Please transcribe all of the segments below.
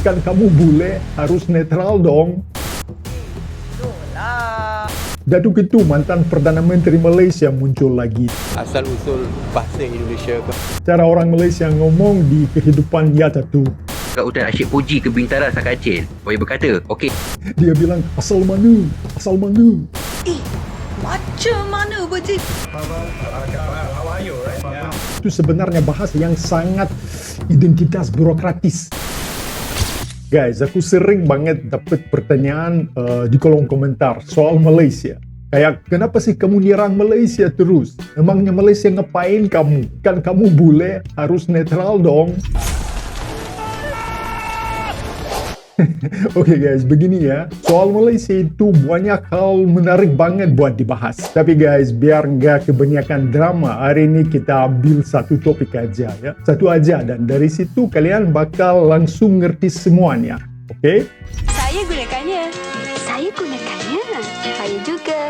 Kan kamu bule harus netral dong. Datuk itu mantan Perdana Menteri Malaysia muncul lagi. Asal-usul bahasa Indonesia. Cara orang Malaysia ngomong di kehidupan nyata tuh. Kak Ustaz asyik puji kebintaran sang kacil. Boleh berkata, okey. Dia bilang, asal mana? Asal mana? Macam mana berarti? Itu sebenarnya bahasa yang sangat identitas birokratis. Guys, aku sering banget dapat pertanyaan di kolom komentar soal Malaysia. Kayak, kenapa sih kamu nyerang Malaysia terus? Emangnya Malaysia ngapain kamu? Kan kamu bule, harus netral dong. Oke guys, begini ya. Soal Malaysia itu banyak hal menarik banget buat dibahas. Tapi guys, biar nggak kebanyakan drama, hari ini kita ambil satu topik aja ya. Satu aja, dan dari situ kalian bakal langsung ngerti semuanya. Oke? Saya gunakannya. Saya gunakannya. Saya juga.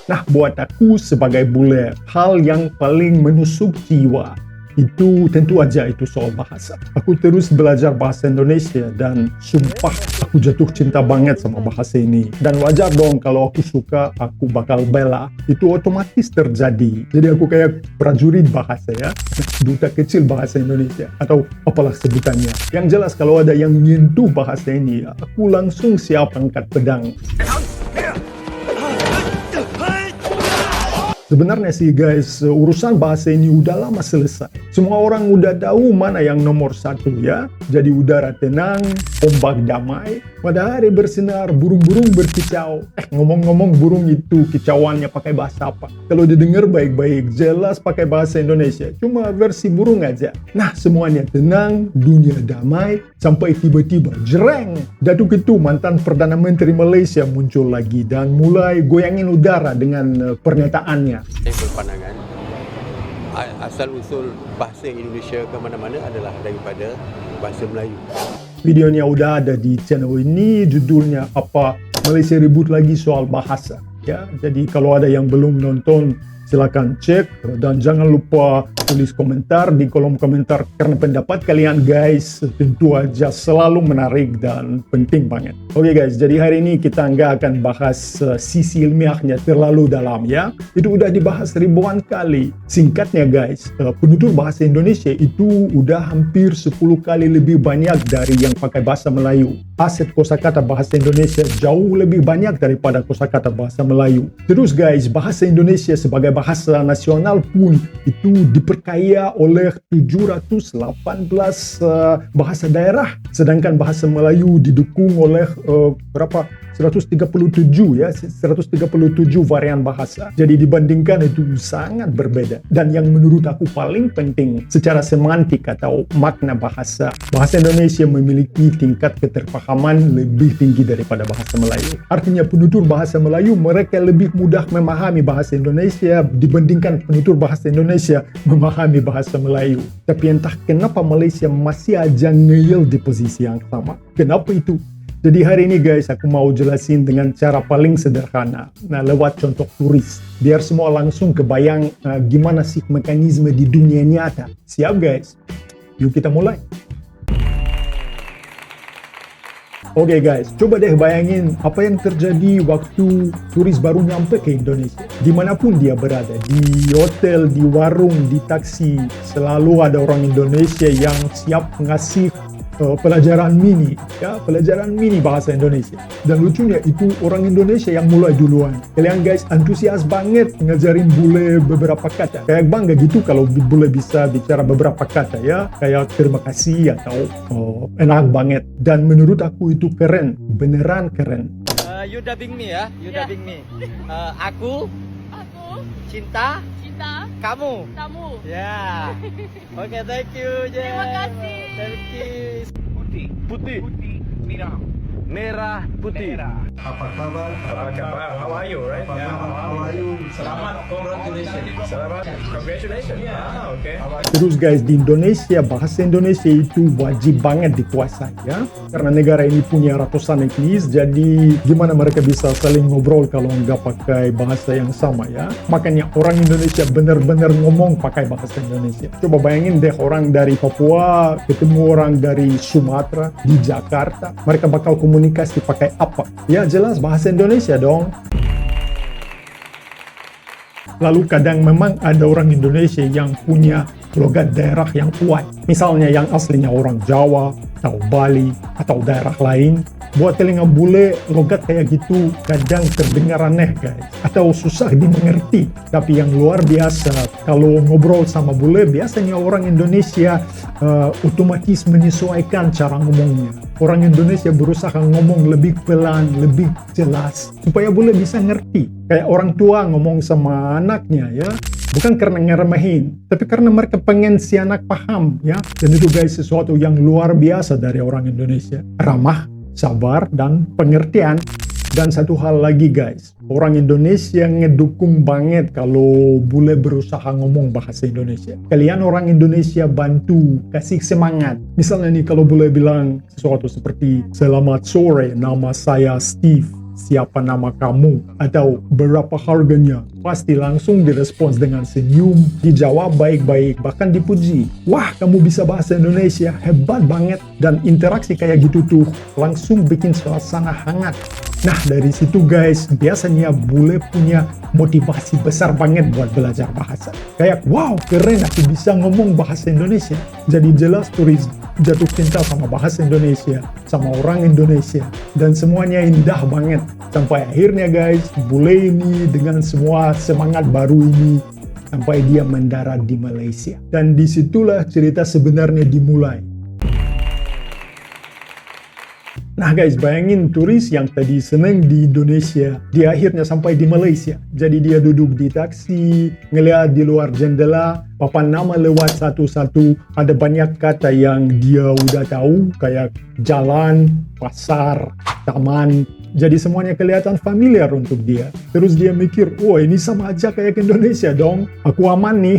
Nah, buat aku sebagai bule, hal yang paling menusuk jiwa itu tentu aja itu soal bahasa. Aku terus belajar bahasa Indonesia dan sumpah aku jatuh cinta banget sama bahasa ini. Dan wajar dong kalau aku suka, aku bakal bela. Itu otomatis terjadi. Jadi aku kayak prajurit bahasa ya. Duta kecil bahasa Indonesia atau apalah sebutannya. Yang jelas kalau ada yang nyentuh bahasa ini, aku langsung siap angkat pedang. Sebenarnya sih guys, urusan bahasa ini udah lama selesai. Semua orang udah tahu mana yang nomor satu ya. Jadi udara tenang, ombak damai, matahari bersinar, burung-burung berkicau. Ngomong-ngomong burung itu kicauannya pakai bahasa apa? Kalau didengar baik-baik, jelas pakai bahasa Indonesia. Cuma versi burung aja. Nah, semuanya tenang, dunia damai, sampai tiba-tiba jreng. Datuk itu mantan Perdana Menteri Malaysia muncul lagi dan mulai goyangin udara dengan pernyataannya. Saya berpandangan asal-usul bahasa Indonesia ke mana-mana adalah daripada bahasa Melayu. Videonya udah ada di channel ini, judulnya apa? Malaysia ribut lagi soal bahasa. Ya, jadi kalau ada yang belum nonton, silakan cek dan jangan lupa tulis komentar di kolom komentar karena pendapat kalian guys tentu aja selalu menarik dan penting banget. Oke guys, jadi hari ini kita nggak akan bahas sisi ilmiahnya terlalu dalam ya. Itu udah dibahas ribuan kali. Singkatnya guys, penutur bahasa Indonesia itu udah hampir 10 kali lebih banyak dari yang pakai bahasa Melayu. Aset kosakata bahasa Indonesia jauh lebih banyak daripada kosakata bahasa Melayu. Terus guys, bahasa Indonesia sebagai bahasa nasional pun itu diperkaya oleh 718 bahasa daerah, sedangkan bahasa Melayu didukung oleh berapa? 137 ya, 137 varian bahasa. Jadi dibandingkan itu sangat berbeda. Dan yang menurut aku paling penting secara semantik atau makna bahasa, bahasa Indonesia memiliki tingkat keterpahaman lebih tinggi daripada bahasa Melayu. Artinya penutur bahasa Melayu mereka lebih mudah memahami bahasa Indonesia dibandingkan penutur bahasa Indonesia memahami bahasa Melayu. Tapi entah kenapa Malaysia masih aja ngeyel di posisi yang sama. Kenapa itu? Jadi hari ini guys, aku mau jelasin dengan cara paling sederhana. Nah, lewat contoh turis. Biar semua langsung kebayang gimana sih mekanisme di dunia nyata. Siap guys? Yuk kita mulai. Oke guys, coba deh bayangin apa yang terjadi waktu turis baru nyampe ke Indonesia. Dimanapun dia berada, di hotel, di warung, di taksi, selalu ada orang Indonesia yang siap ngasih pelajaran mini bahasa Indonesia. Dan lucunya itu orang Indonesia yang mulai duluan. Kalian guys antusias banget ngajarin bule beberapa kata. Kayak bangga gitu kalau bule bisa bicara beberapa kata ya, kayak terima kasih atau enak banget. Dan menurut aku itu keren, beneran keren. You dubbing me ya, dubbing me. Aku cinta kamu. Ya. Oke, thank you. Terima kasih. Thank you. Putih, merah. merah putih. Apa kabar? How are you, right? How are you? Selamat, congratulations. Selamat, congratulations. Okay. Terus guys, di Indonesia, bahasa Indonesia itu wajib banget dikuasai ya. Karena negara ini punya ratusan etnis, jadi gimana mereka bisa saling ngobrol kalau nggak pakai bahasa yang sama ya. Makanya orang Indonesia benar-benar ngomong pakai bahasa Indonesia. Coba bayangin deh, orang dari Papua ketemu orang dari Sumatera di Jakarta, mereka bakal komunikasi pakai apa? Ya jelas bahasa Indonesia dong. Lalu kadang memang ada orang Indonesia yang punya logat daerah yang kuat. Misalnya yang aslinya orang Jawa, atau Bali, atau daerah lain. Buat telinga bule, logat kayak gitu kadang terdengar aneh guys. Atau susah dimengerti. Tapi yang luar biasa, kalau ngobrol sama bule, biasanya orang Indonesia otomatis menyesuaikan cara ngomongnya. Orang Indonesia berusaha ngomong lebih pelan, lebih jelas, supaya bule bisa ngerti. Kayak orang tua ngomong sama anaknya ya. Bukan karena ngeremehin, tapi karena mereka pengen si anak paham ya. Dan itu guys sesuatu yang luar biasa dari orang Indonesia. Ramah, sabar, dan pengertian. Dan satu hal lagi guys, orang Indonesia ngedukung banget kalau bule berusaha ngomong bahasa Indonesia. Kalian orang Indonesia bantu, kasih semangat. Misalnya nih kalau bule bilang sesuatu seperti, "Selamat sore, nama saya Steve. Siapa nama kamu?" Atau "Berapa harganya?" Pasti langsung direspons dengan senyum, dijawab baik-baik, bahkan dipuji. Wah, kamu bisa bahasa Indonesia, hebat banget. Dan interaksi kayak gitu tuh langsung bikin suasana hangat. Nah, dari situ guys, biasanya bule punya motivasi besar banget buat belajar bahasa. Kayak, wow, keren aku bisa ngomong bahasa Indonesia. Jadi jelas turis jatuh cinta sama bahasa Indonesia, sama orang Indonesia. Dan semuanya indah banget. Sampai akhirnya guys, bule ini dengan semua semangat baru ini, sampai dia mendarat di Malaysia. Dan disitulah cerita sebenarnya dimulai. Nah guys, bayangin turis yang tadi seneng di Indonesia, dia akhirnya sampai di Malaysia. Jadi dia duduk di taksi, ngeliat di luar jendela, papan nama lewat satu-satu. Ada banyak kata yang dia udah tahu, kayak jalan, pasar, taman. Jadi semuanya kelihatan familiar untuk dia. Terus dia mikir, oh ini sama aja kayak Indonesia dong, aku aman nih.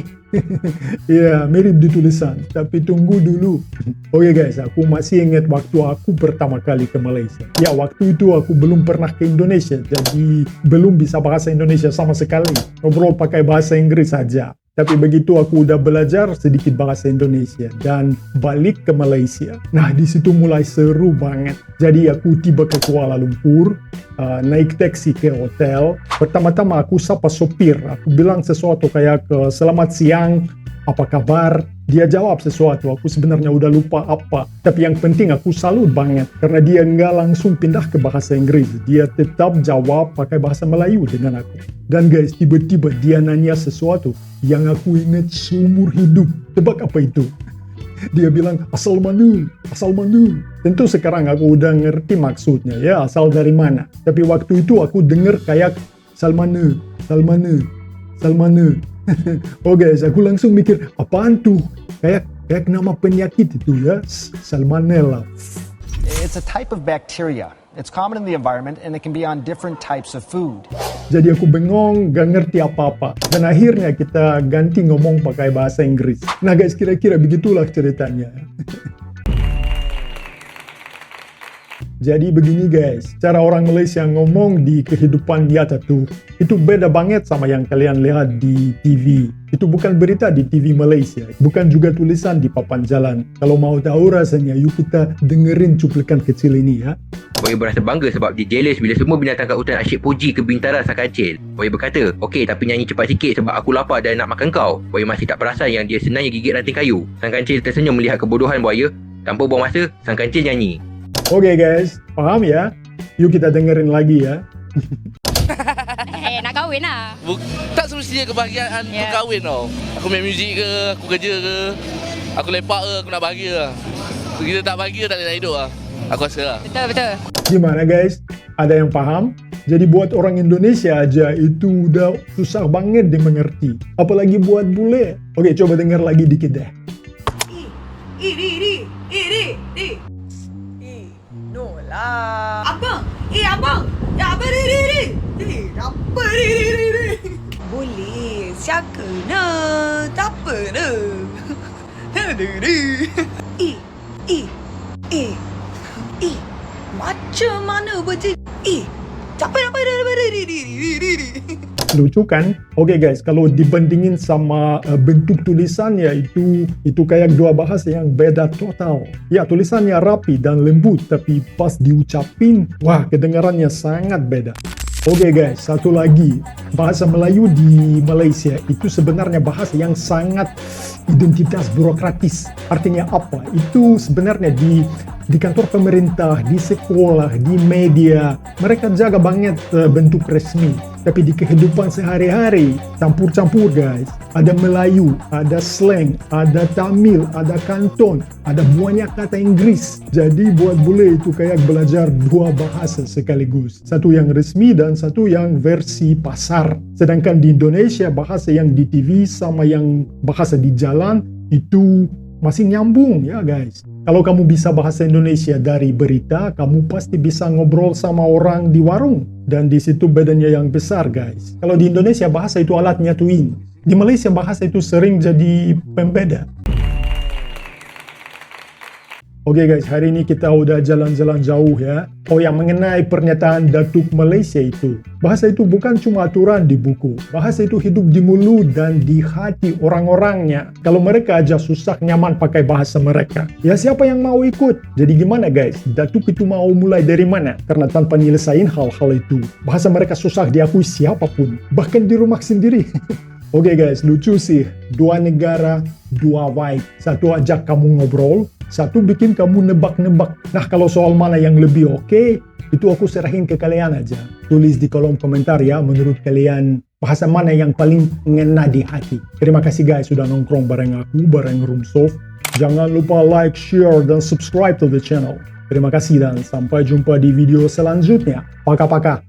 Ya, mirip di tulisan, tapi tunggu dulu. Oke guys, aku masih ingat waktu aku pertama kali ke Malaysia. Ya, waktu itu aku belum pernah ke Indonesia, jadi belum bisa bahasa Indonesia sama sekali. Ngobrol pakai bahasa Inggris saja. Tapi begitu aku udah belajar sedikit bahasa Indonesia dan balik ke Malaysia. Nah, di situ mulai seru banget. Jadi aku tiba ke Kuala Lumpur, naik taksi ke hotel. Pertama-tama aku sapa sopir. Aku bilang sesuatu kayak, "Selamat siang, apa kabar?" Dia jawab sesuatu, aku sebenarnya udah lupa apa. Tapi yang penting aku salut banget, karena dia nggak langsung pindah ke bahasa Inggris. Dia tetap jawab pakai bahasa Melayu dengan aku. Dan guys, tiba-tiba dia nanya sesuatu yang aku ingat seumur hidup. Tebak apa itu? Dia bilang, "Asal mana? Asal mana?" Tentu sekarang aku udah ngerti maksudnya, ya asal dari mana. Tapi waktu itu aku denger kayak, "Salmana, Salmana, Salmana." Oh guys, aku langsung mikir, apaan tuh? Kayak nama penyakit itu ya, Salmonella. It's a type of bacteria. It's common in the environment and it can be on different types of food. Jadi aku bengong, gak ngerti apa-apa. Dan akhirnya kita ganti ngomong pakai bahasa Inggris. Nah guys, kira-kira begitulah ceritanya. Jadi begini guys, cara orang Malaysia ngomong di kehidupan nyata tuh, itu beda banget sama yang kalian lihat di TV. Itu bukan berita di TV Malaysia, bukan juga tulisan di papan jalan. Kalau mau tahu rasanya, yuk kita dengerin cuplikan kecil ini ya. Boy berasa bangga sebab dia jealous bila semua binatang kat hutan asyik puji ke bintara sang kancil. Boy berkata, "Okey, tapi nyanyi cepat sikit sebab aku lapar dan nak makan kau." Boy masih tak perasan yang dia sebenarnya gigit ranting kayu. Sang kancil tersenyum melihat kebodohan buaya. Tanpa buang masa, sang kancil nyanyi. Oke guys, paham ya? Yuk kita dengerin lagi ya. Nak kahwin lah. Tak semestinya kebahagiaan berkahwin tau. Aku main muzik ke, aku kerja ke, aku lepak ke, aku nak bahagia lah. Kita tak bahagia tak boleh nak hidup lah. Aku rasa lah. Betul. Gimana guys? Ada yang paham? Jadi buat orang Indonesia aja itu udah susah banget dimengerti. Apalagi buat bule. Oke, coba denger lagi dikit deh. No lah. abang. Ya berdiri. Apa berdiri? Boleh. Siaka nak. Tak apa nak. Macam mana berdiri? Capek berdiri. Lucu kan? Oke guys, kalau dibandingin sama bentuk tulisannya itu kayak dua bahasa yang beda total. Ya, tulisannya rapi dan lembut, tapi pas diucapin, wah kedengarannya sangat beda. Oke guys, satu lagi. Bahasa Melayu di Malaysia itu sebenarnya bahasa yang sangat identitas burokratis. Artinya apa? Itu sebenarnya di kantor pemerintah, di sekolah, di media, mereka jaga banget bentuk resmi. Tapi di kehidupan sehari-hari, campur-campur guys. Ada Melayu, ada slang, ada Tamil, ada Kanton, ada banyak kata Inggris. Jadi buat bule itu kayak belajar dua bahasa sekaligus. Satu yang resmi dan satu yang versi pasar. Sedangkan di Indonesia, bahasa yang di TV sama yang bahasa di jalan itu masih nyambung ya guys. Kalau kamu bisa bahasa Indonesia dari berita, kamu pasti bisa ngobrol sama orang di warung. Dan di situ bedanya yang besar guys. Kalau di Indonesia bahasa itu alat nyatuin. Di Malaysia bahasa itu sering jadi pembeda. Oke guys, hari ini kita udah jalan-jalan jauh ya. Oh ya, mengenai pernyataan Datuk Malaysia itu. Bahasa itu bukan cuma aturan di buku. Bahasa itu hidup di mulut dan di hati orang-orangnya. Kalau mereka aja susah nyaman pakai bahasa mereka, ya siapa yang mau ikut? Jadi gimana guys? Datuk itu mau mulai dari mana? Karena tanpa nyelesain hal-hal itu, bahasa mereka susah diakui siapapun. Bahkan di rumah sendiri. Oke guys, lucu sih. Dua negara, dua vibe. Satu ajak kamu ngobrol, satu bikin kamu nebak-nebak. Nah, kalau soal mana yang lebih oke, itu aku serahin ke kalian aja. Tulis di kolom komentar ya, menurut kalian bahasa mana yang paling ngena di hati. Terima kasih guys sudah nongkrong bareng aku, bareng Roomsoft. Jangan lupa like, share, dan subscribe to the channel. Terima kasih dan sampai jumpa di video selanjutnya. Paka-paka.